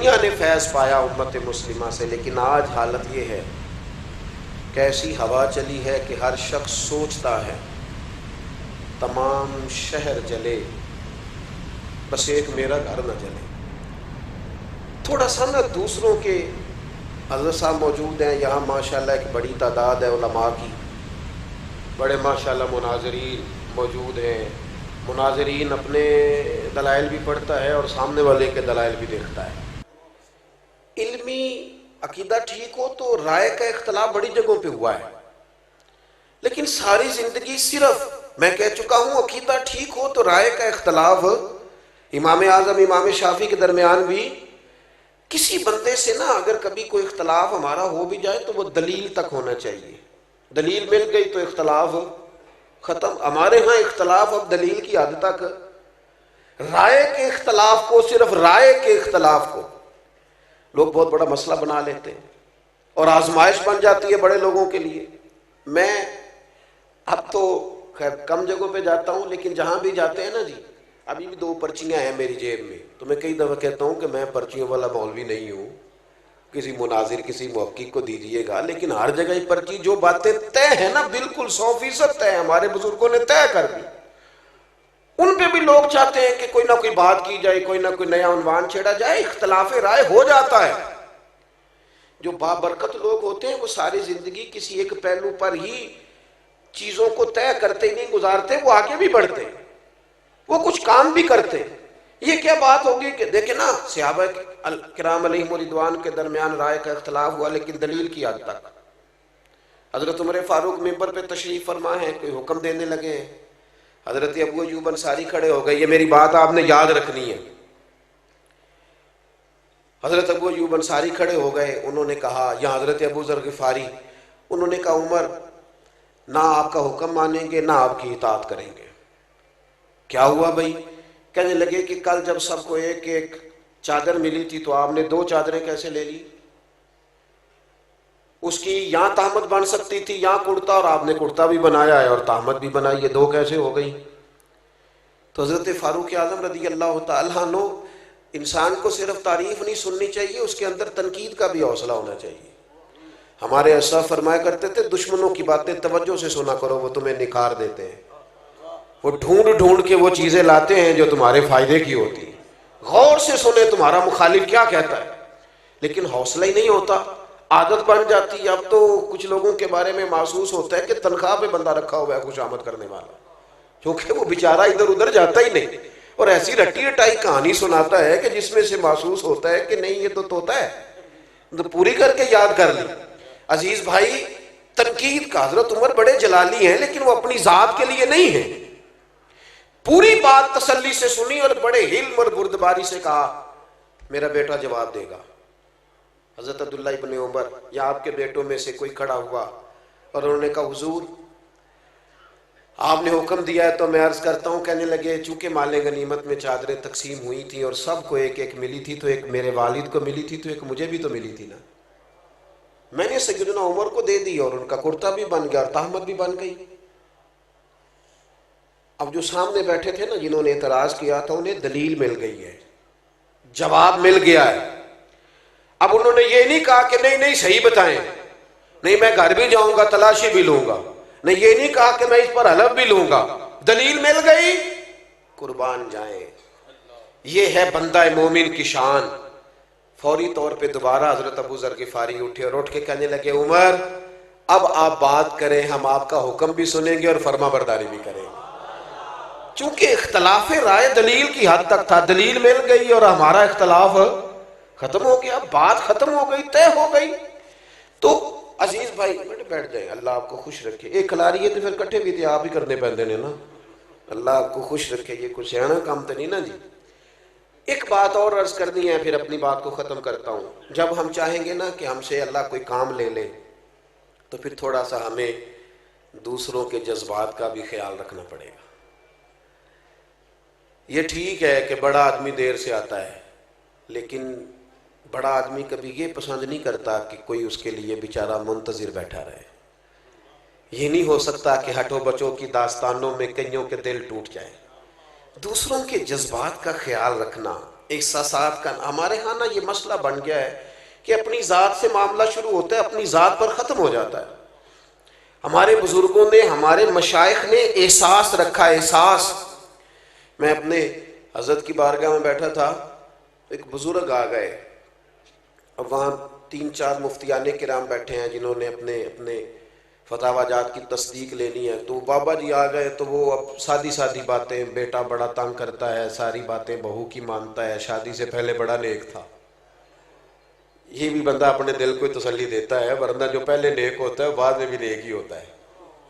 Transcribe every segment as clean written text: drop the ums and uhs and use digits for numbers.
دنیا نے فیض پایا امت مسلمہ سے، لیکن آج حالت یہ ہے کہ ایسی ہوا چلی ہے کہ ہر شخص سوچتا ہے تمام شہر جلے بس ایک میرا گھر نہ جلے۔ تھوڑا سا نا دوسروں کے، حضرت صاحب موجود ہیں یہاں ماشاءاللہ، ایک بڑی تعداد ہے علماء کی، بڑے ماشاءاللہ مناظرین موجود ہیں، مناظرین اپنے دلائل بھی پڑھتا ہے اور سامنے والے کے دلائل بھی دیکھتا ہے۔ علمی عقیدہ ٹھیک ہو تو رائے کا اختلاف بڑی جگہوں پہ ہوا ہے، لیکن ساری زندگی صرف میں کہہ چکا ہوں عقیدہ ٹھیک ہو تو رائے کا اختلاف امام اعظم امام شافعی کے درمیان بھی کسی بندے سے نا اگر کبھی کوئی اختلاف ہمارا ہو بھی جائے تو وہ دلیل تک ہونا چاہیے، دلیل مل گئی تو اختلاف ختم۔ ہمارے ہاں اختلاف اب دلیل کی حد تک، رائے کے اختلاف کو، صرف رائے کے اختلاف کو لوگ بہت بڑا مسئلہ بنا لیتے ہیں اور آزمائش بن جاتی ہے بڑے لوگوں کے لیے۔ میں اب تو خیر کم جگہوں پہ جاتا ہوں، لیکن جہاں بھی جاتے ہیں نا جی، ابھی بھی 2 پرچیاں ہیں میری جیب میں، تو میں کئی دفعہ کہتا ہوں کہ میں پرچیوں والا مولوی نہیں ہوں، کسی مناظر کسی محقق کو دیجئے گا، لیکن ہر جگہ ہی پرچی، جو باتیں طے ہیں نا بالکل 100% طے، ہمارے بزرگوں نے طے کر دی، ان پہ بھی لوگ چاہتے ہیں کہ کوئی نہ کوئی بات کی جائے، کوئی نہ کوئی نیا عنوان چھیڑا جائے، اختلاف رائے ہو جاتا ہے۔ جو بابرکت لوگ ہوتے ہیں وہ ساری زندگی کسی ایک پہلو پر ہی چیزوں کو طے کرتے نہیں گزارتے، وہ آگے بھی بڑھتے، وہ کچھ کام بھی کرتے۔ یہ کیا بات ہوگی کہ دیکھیں نا صحابہ کرام علیہم رضوان کے درمیان رائے کا اختلاف ہوا، لیکن دلیل کی حد تک۔ حضرت عمر فاروق منبر پہ تشریف فرما ہے، کوئی حکم دینے لگے ہیں، حضرت ابو ایوب انصاری کھڑے ہو گئے، یہ میری بات آپ نے یاد رکھنی ہے۔ حضرت ابو ایوب انصاری کھڑے ہو گئے، انہوں نے کہا، یا حضرت ابو ذر غفاری، انہوں نے کہا عمر نہ آپ کا حکم مانیں گے نہ آپ کی اطاعت کریں گے۔ کیا ہوا بھائی؟ کہنے لگے کہ کل جب سب کو ایک ایک چادر ملی تھی تو آپ نے 2 چادریں کیسے لے لی؟ اس کی یہاں تہمت بن سکتی تھی یہاں کرتا، اور آپ نے کرتا بھی بنایا ہے اور تہمت بھی بنائی، یہ 2 کیسے ہو گئی؟ تو حضرت فاروق اعظم رضی اللہ تعالیٰ عنہ، انسان کو صرف تعریف نہیں سننی چاہیے، اس کے اندر تنقید کا بھی حوصلہ ہونا چاہیے۔ ہمارے اسلاف فرمایا کرتے تھے دشمنوں کی باتیں توجہ سے سنا کرو، وہ تمہیں نکھار دیتے ہیں، وہ ڈھونڈ ڈھونڈ کے وہ چیزیں لاتے ہیں جو تمہارے فائدے کی ہوتی ہیں، غور سے سنیں تمہارا مخالف کیا کہتا ہے، لیکن حوصلہ ہی نہیں ہوتا، عادت بن جاتی ہے۔ اب تو کچھ لوگوں کے بارے میں محسوس ہوتا ہے کہ تنخواہ پہ بندہ رکھا ہوا ہے خوشامد کرنے والا، کیونکہ وہ بیچارہ ادھر ادھر جاتا ہی نہیں، اور ایسی رٹی رٹائی کہانی سناتا ہے کہ جس میں سے محسوس ہوتا ہے کہ نہیں یہ تو طوطا ہے، تو پوری کر کے یاد کر لی۔ عزیز بھائی، تنقید کا، حضرت عمر بڑے جلالی ہیں لیکن وہ اپنی ذات کے لیے نہیں ہیں، پوری بات تسلی سے سنی اور بڑے علم اور بردباری سے کہا میرا بیٹا جواب دے گا۔ حضرت عبداللہ ابن عمر یا آپ کے بیٹوں میں سے کوئی کھڑا ہوا اور انہوں نے کہا حضور آپ نے حکم دیا ہے تو میں عرض کرتا ہوں۔ کہنے لگے چونکہ مال غنیمت میں چادریں تقسیم ہوئی تھیں اور سب کو ایک ایک ملی تھی، تو ایک میرے والد کو ملی تھی تو ایک مجھے بھی تو ملی تھی نا، میں نے سیدنا عمر کو دے دی اور ان کا کرتا بھی بن گیا اور تہمت بھی بن گئی۔ اب جو سامنے بیٹھے تھے نا جنہوں نے اعتراض کیا تھا انہیں دلیل مل گئی ہے، جواب مل گیا ہے۔ اب انہوں نے یہ نہیں کہا کہ نہیں نہیں صحیح بتائیں، نہیں میں گھر بھی جاؤں گا تلاشی بھی لوں گا، نہیں یہ نہیں کہا کہ میں اس پر حلف بھی لوں گا، دلیل مل گئی، قربان جائیں۔ یہ ہے بندہ مومن کی شان۔ فوری طور پہ دوبارہ حضرت ابو ذر غفاری اٹھے اور اٹھ کے کہنے لگے عمر اب آپ بات کریں، ہم آپ کا حکم بھی سنیں گے اور فرما برداری بھی کریں گے۔ چونکہ اختلاف رائے دلیل کی حد تک تھا، دلیل مل گئی اور ہمارا اختلاف ختم ہو گیا، بات ختم ہو گئی، طے ہو گئی۔ تو عزیز بھائی بیٹھ جائیں، اللہ آپ کو خوش رکھے۔ ایک کھلاری ہے تو پھر کٹھے بھی تھے آپ ہی کرنے پہنتے نے نا، اللہ آپ کو خوش رکھے، یہ کچھ ہے نا کام تو نہیں نا جی۔ ایک بات اور عرض کرنی ہے پھر اپنی بات کو ختم کرتا ہوں۔ جب ہم چاہیں گے نا کہ ہم سے اللہ کوئی کام لے لے تو پھر تھوڑا سا ہمیں دوسروں کے جذبات کا بھی خیال رکھنا پڑے گا۔ یہ ٹھیک ہے کہ بڑا آدمی دیر سے آتا ہے، لیکن بڑا آدمی کبھی یہ پسند نہیں کرتا کہ کوئی اس کے لیے بیچارہ منتظر بیٹھا رہے۔ یہ نہیں ہو سکتا کہ ہٹو بچوں کی داستانوں میں کئیوں کے دل ٹوٹ جائیں۔ دوسروں کے جذبات کا خیال رکھنا احساسات کا ہمارے ہاں نا یہ مسئلہ بن گیا ہے کہ اپنی ذات سے معاملہ شروع ہوتا ہے، اپنی ذات پر ختم ہو جاتا ہے۔ ہمارے بزرگوں نے، ہمارے مشائخ نے احساس رکھا، احساس۔ میں اپنے حضرت کی بارگاہ میں بیٹھا تھا، ایک بزرگ آ گئے، اب وہاں 3-4 مفتیان کرام بیٹھے ہیں جنہوں نے اپنے اپنے فتاوی جات کی تصدیق لینی ہے، تو بابا جی آ گئے تو وہ اب سادی سادی باتیں، بیٹا بڑا تنگ کرتا ہے، ساری باتیں بہو کی مانتا ہے، شادی سے پہلے بڑا نیک تھا۔ یہ بھی بندہ اپنے دل کو تسلی دیتا ہے، ورنہ جو پہلے نیک ہوتا ہے بعد میں بھی نیک ہی ہوتا ہے،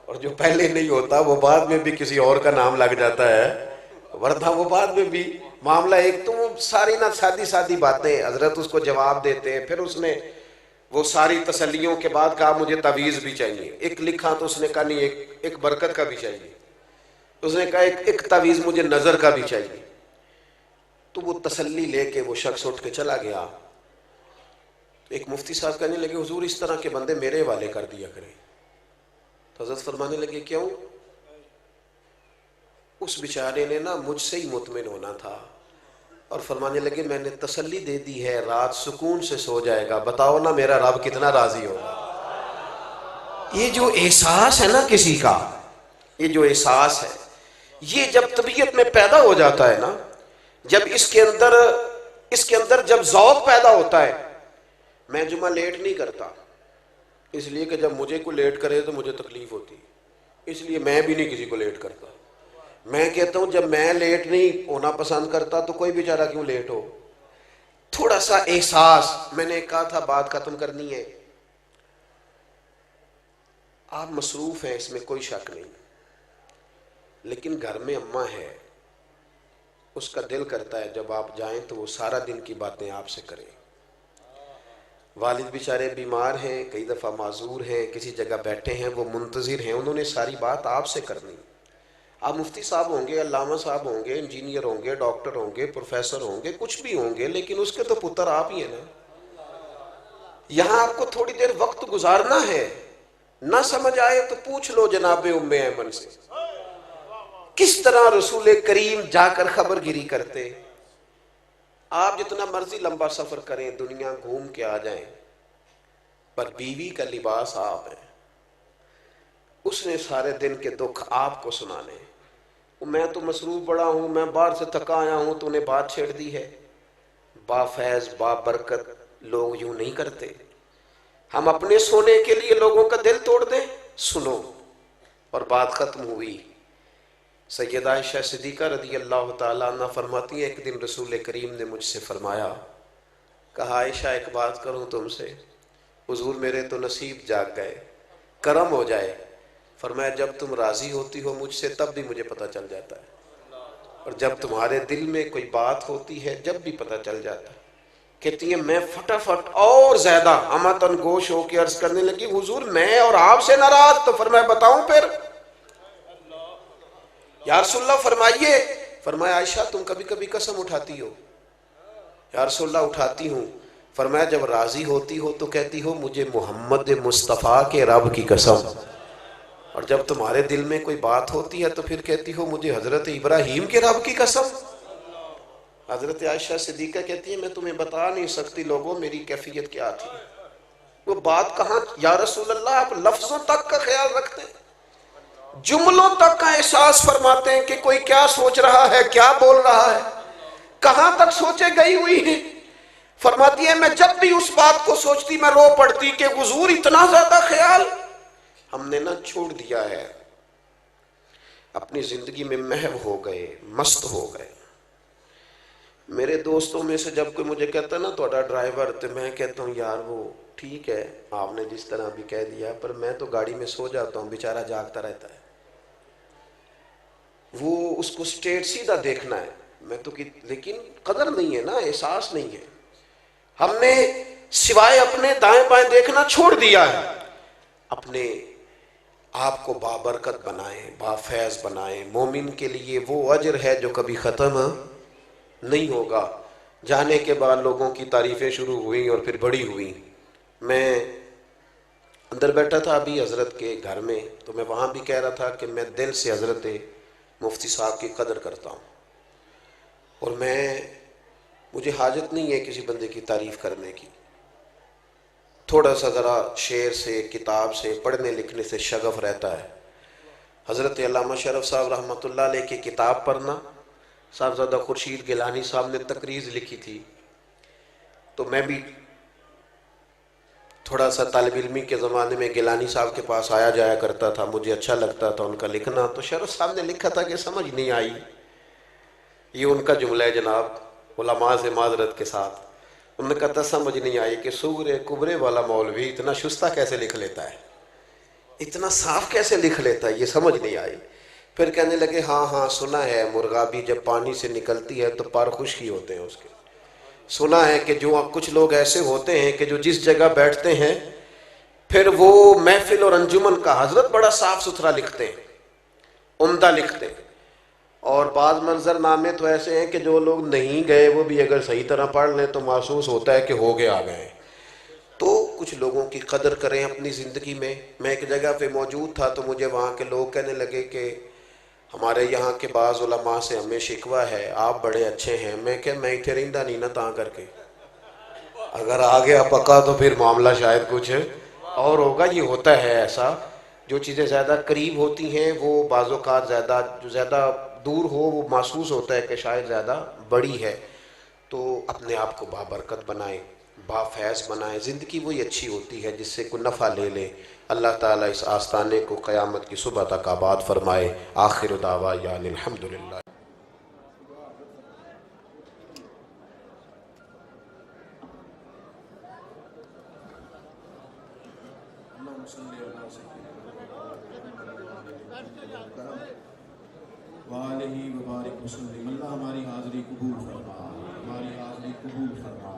اور جو پہلے نہیں ہوتا وہ بعد میں بھی کسی اور کا نام لگ جاتا ہے، ورنہ وہ بعد میں بھی معاملہ ایک تو وہ ساری نہ سادی سادی باتیں، حضرت اس کو جواب دیتے ہیں۔ پھر اس نے وہ ساری تسلیوں کے بعد کہا مجھے تعویذ بھی چاہیے، ایک لکھا تو اس نے کہا نہیں ایک برکت کا بھی چاہیے، اس نے کہا ایک تعویذ مجھے نظر کا بھی چاہیے۔ تو وہ تسلی لے کے وہ شخص اٹھ کے چلا گیا۔ ایک مفتی صاحب کہنے لگے حضور اس طرح کے بندے میرے حوالے کر دیا کریں۔ تو حضرت فرمانے لگے کیوں؟ اس بیچارے نے نا مجھ سے ہی مطمئن ہونا تھا، اور فرمانے لگے میں نے تسلی دے دی ہے، رات سکون سے سو جائے گا، بتاؤ نا میرا رب کتنا راضی ہوگا۔ یہ جو احساس ہے نا کسی کا، یہ جو احساس ہے، یہ جب طبیعت میں پیدا ہو جاتا ہے نا، جب اس کے اندر جب ذوق پیدا ہوتا ہے۔ میں جمعہ لیٹ نہیں کرتا اس لیے کہ جب مجھے کوئی لیٹ کرے تو مجھے تکلیف ہوتی، اس لیے میں بھی نہیں کسی کو لیٹ کرتا۔ میں کہتا ہوں جب میں لیٹ نہیں ہونا پسند کرتا تو کوئی بیچارہ کیوں لیٹ ہو۔ تھوڑا سا احساس، میں نے کہا تھا بات ختم کرنی ہے، آپ مصروف ہیں اس میں کوئی شک نہیں، لیکن گھر میں اماں ہے، اس کا دل کرتا ہے جب آپ جائیں تو وہ سارا دن کی باتیں آپ سے کریں۔ والد بیچارے بیمار ہیں، کئی دفعہ معذور ہیں، کسی جگہ بیٹھے ہیں، وہ منتظر ہیں، انہوں نے ساری بات آپ سے کرنی۔ آپ مفتی صاحب ہوں گے، علامہ صاحب ہوں گے، انجینئر ہوں گے، ڈاکٹر ہوں گے، پروفیسر ہوں گے، کچھ بھی ہوں گے، لیکن اس کے تو پتر آپ ہی ہیں نا۔ یہاں آپ کو تھوڑی دیر وقت گزارنا ہے، نہ سمجھ آئے تو پوچھ لو جناب ام ایمن سے، کس طرح رسول کریم جا کر خبر گیری کرتے۔ آپ جتنا مرضی لمبا سفر کریں، دنیا گھوم کے آ جائیں، پر بیوی کا لباس آپ ہے، اس نے سارے دن کے دکھ آپ کو سنانے۔ میں تو مصروف بڑا ہوں، میں باہر سے تھکا آیا ہوں، تو نے بات چھیڑ دی ہے۔ با فیض با برکت لوگ یوں نہیں کرتے، ہم اپنے سونے کے لیے لوگوں کا دل توڑ دیں۔ سنو، اور بات ختم ہوئی۔ سیدہ عائشہ صدیقہ رضی اللہ تعالیٰ عنہ فرماتی ہیں ایک دن رسول کریم نے مجھ سے فرمایا، کہا عائشہ ایک بات کروں تم سے؟ حضور میرے تو نصیب جاگ گئے، کرم ہو جائے۔ فرمایا جب تم راضی ہوتی ہو مجھ سے تب بھی مجھے پتہ چل جاتا ہے، اور جب تمہارے دل میں کوئی بات ہوتی ہے جب بھی پتہ چل جاتا ہے۔ کہتی ہیں میں فٹافٹ اور زیادہ امتن گوش ہو کے عرض کرنے لگی حضور میں اور آپ سے ناراض؟ تو فرمایا بتاؤں پھر؟ یا رسول اللہ فرمائیے۔ فرمایا عائشہ تم کبھی کبھی قسم اٹھاتی ہو؟ یا رسول اللہ اٹھاتی ہوں۔ فرمایا جب راضی ہوتی ہو تو کہتی ہو مجھے محمد مصطفیٰ کے رب کی قسم، اور جب تمہارے دل میں کوئی بات ہوتی ہے تو پھر کہتی ہو مجھے حضرت ابراہیم کے رب کی قسم۔ حضرت عائشہ صدیقہ کہتی ہے میں تمہیں بتا نہیں سکتی لوگوں میری کیفیت کیا تھی۔ وہ بات کہاں یا رسول اللہ، آپ لفظوں تک کا خیال رکھتے ہیں، جملوں تک کا احساس فرماتے ہیں کہ کوئی کیا سوچ رہا ہے، کیا بول رہا ہے، کہاں تک سوچے گئی ہوئی ہیں۔ فرماتی ہے میں جب بھی اس بات کو سوچتی میں رو پڑتی کہ حضور اتنا زیادہ خیال ہم نے نہ چھوڑ دیا ہے، اپنی زندگی میں محو ہو گئے، مست ہو گئے۔ میرے دوستوں میں سے جب کوئی مجھے کہتا ہے نا تھوڑا ڈرائیور، تو میں کہتا ہوں یار وہ ٹھیک ہے آپ نے جس طرح بھی کہہ دیا، پر میں تو گاڑی میں سو جاتا ہوں، بیچارہ جاگتا رہتا ہے۔ وہ اس کو اسٹیٹ سیدھا دیکھنا ہے، میں تو لیکن قدر نہیں ہے نا، احساس نہیں ہے۔ ہم نے سوائے اپنے دائیں بائیں دیکھنا چھوڑ دیا ہے۔ اپنے آپ کو بابرکت بنائیں، بافیض بنائیں۔ مومن کے لیے وہ اجر ہے جو کبھی ختم نہیں ہوگا۔ جانے کے بعد لوگوں کی تعریفیں شروع ہوئیں اور پھر بڑی ہوئیں۔ میں اندر بیٹھا تھا ابھی حضرت کے گھر میں، تو میں وہاں بھی کہہ رہا تھا کہ میں دل سے حضرت مفتی صاحب کی قدر کرتا ہوں، اور میں مجھے حاجت نہیں ہے کسی بندے کی تعریف کرنے کی، تھوڑا سا ذرا شعر سے، کتاب سے، پڑھنے لکھنے سے شغف رہتا ہے۔ حضرت علامہ شرف صاحب رحمۃ اللہ علیہ کی کتاب پڑھنا، صاحبزادہ خورشید گیلانی صاحب نے تقریض لکھی تھی، تو میں بھی تھوڑا سا طالب علمی کے زمانے میں گیلانی صاحب کے پاس آیا جایا کرتا تھا، مجھے اچھا لگتا تھا ان کا لکھنا۔ تو شرف صاحب نے لکھا تھا کہ سمجھ نہیں آئی، یہ ان کا جملہ ہے جناب، علماء سے معذرت کے ساتھ، انہوں نے کہا تھا سمجھ نہیں آئی کہ سغرے کبرے والا مولوی اتنا شستہ کیسے لکھ لیتا ہے، اتنا صاف کیسے لکھ لیتا ہے، یہ سمجھ نہیں آئی۔ پھر کہنے لگے ہاں ہاں سنا ہے، مرغابی جب پانی سے نکلتی ہے تو پر خشکی ہوتے ہیں اس کے، سنا ہے کہ جو کچھ لوگ ایسے ہوتے ہیں کہ جو جس جگہ بیٹھتے ہیں پھر وہ محفل اور انجمن کا حضرت بڑا صاف ستھرا لکھتے ہیں، عمدہ لکھتے ہیں، اور بعض منظر نامے تو ایسے ہیں کہ جو لوگ نہیں گئے وہ بھی اگر صحیح طرح پڑھ لیں تو محسوس ہوتا ہے کہ ہو گئے آ گئے۔ تو کچھ لوگوں کی قدر کریں اپنی زندگی میں۔ میں ایک جگہ پہ موجود تھا تو مجھے وہاں کے لوگ کہنے لگے کہ ہمارے یہاں کے بعض علماء سے ہمیں شکوہ ہے، آپ بڑے اچھے ہیں۔ میں کہ میں اتنے رہندہ نہیں نا تاں کر کے، اگر آ گیا پکا تو پھر معاملہ شاید کچھ اور ہوگا۔ یہ ہوتا ہے ایسا، جو چیزیں زیادہ قریب ہوتی ہیں وہ بعض اوقات زیادہ، جو زیادہ دور ہو وہ محسوس ہوتا ہے کہ شاید زیادہ بڑی ہے۔ تو اپنے آپ کو بابرکت بنائیں، بافیض بنائیں، زندگی وہی اچھی ہوتی ہے جس سے کوئی نفع لے لے۔ اللہ تعالیٰ اس آستانے کو قیامت کی صبح تک آباد فرمائے۔ آخر دعوانا الحمدللہ۔ وآلہ وبارک وسلم۔ اللہ ہماری حاضری قبول فرما، ہماری حاضری قبول فرما۔